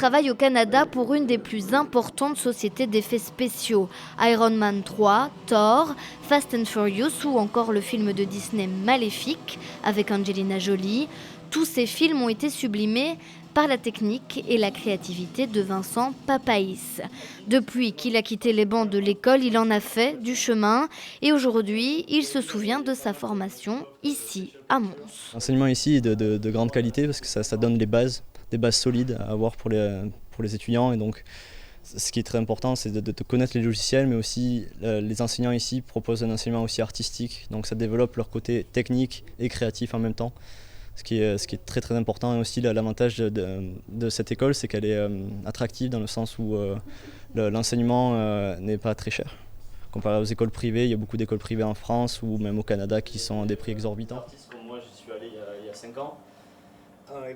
travaille au Canada pour une des plus importantes sociétés d'effets spéciaux. Iron Man 3, Thor, Fast and Furious ou encore le film de Disney Maléfique avec Angelina Jolie. Tous ces films ont été sublimés par la technique et la créativité de Vincent Papaïs. Depuis qu'il a quitté les bancs de l'école, il en a fait du chemin et aujourd'hui, il se souvient de sa formation ici, à Mons. L'enseignement ici est de grande qualité parce que ça donne des bases solides à avoir pour les étudiants. Et donc, ce qui est très important, c'est de connaître les logiciels, mais aussi les enseignants ici proposent un enseignement aussi artistique. Donc ça développe leur côté technique et créatif en même temps. Ce qui est très très important. Et aussi l'avantage de cette école, c'est qu'elle est attractive dans le sens où l'enseignement n'est pas très cher. Comparé aux écoles privées, il y a beaucoup d'écoles privées en France ou même au Canada qui sont à des prix exorbitants. Comme moi, j'y suis allé il y a 5 ans.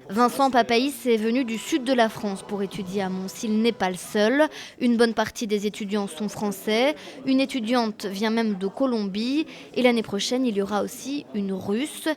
Vincent Papaïs est venu du sud de la France pour étudier à Mons. Il n'est pas le seul. Une bonne partie des étudiants sont français. Une étudiante vient même de Colombie. Et l'année prochaine, il y aura aussi une Russe.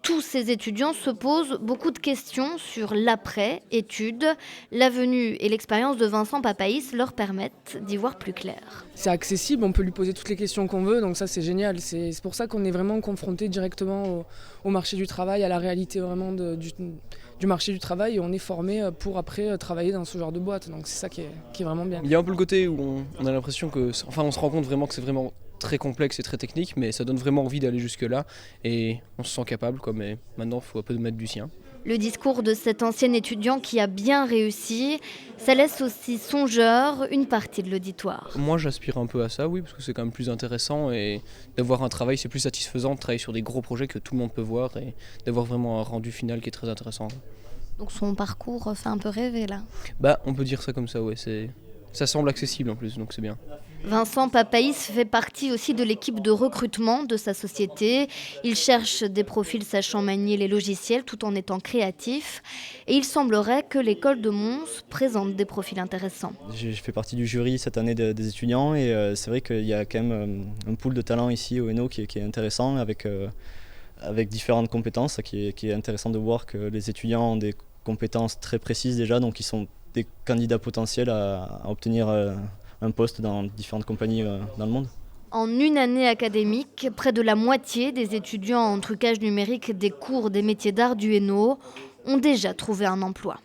Tous ces étudiants se posent beaucoup de questions sur l'après-études. La venue et l'expérience de Vincent Papaïs leur permettent d'y voir plus clair. C'est accessible, on peut lui poser toutes les questions qu'on veut, donc ça c'est génial. C'est pour ça qu'on est vraiment confronté directement au marché du travail, à la réalité vraiment du marché du travail, et on est formé pour après travailler dans ce genre de boîte. Donc c'est ça qui est vraiment bien. Il y a un peu le côté où on a l'impression que, on se rend compte vraiment que c'est vraiment très complexe et très technique, mais ça donne vraiment envie d'aller jusque-là et on se sent capable, quoi, mais maintenant il faut un peu mettre du sien. Le discours de cet ancien étudiant qui a bien réussi, ça laisse aussi songeur une partie de l'auditoire. Moi j'aspire un peu à ça, oui, parce que c'est quand même plus intéressant et d'avoir un travail, c'est plus satisfaisant de travailler sur des gros projets que tout le monde peut voir et d'avoir vraiment un rendu final qui est très intéressant. Donc son parcours fait un peu rêver là. On peut dire ça comme ça, ouais, ça semble accessible en plus, donc c'est bien. Vincent Papaïs fait partie aussi de l'équipe de recrutement de sa société. Il cherche des profils sachant manier les logiciels tout en étant créatif. Et il semblerait que l'école de Mons présente des profils intéressants. Je fais partie du jury cette année des étudiants et c'est vrai qu'il y a quand même un pool de talents ici au Hainaut qui est intéressant avec différentes compétences. Qui est intéressant de voir que les étudiants ont des compétences très précises déjà, donc ils sont des candidats potentiels à obtenir un poste dans différentes compagnies dans le monde. En une année académique, près de la moitié des étudiants en trucage numérique des cours des métiers d'art du Hainaut ont déjà trouvé un emploi.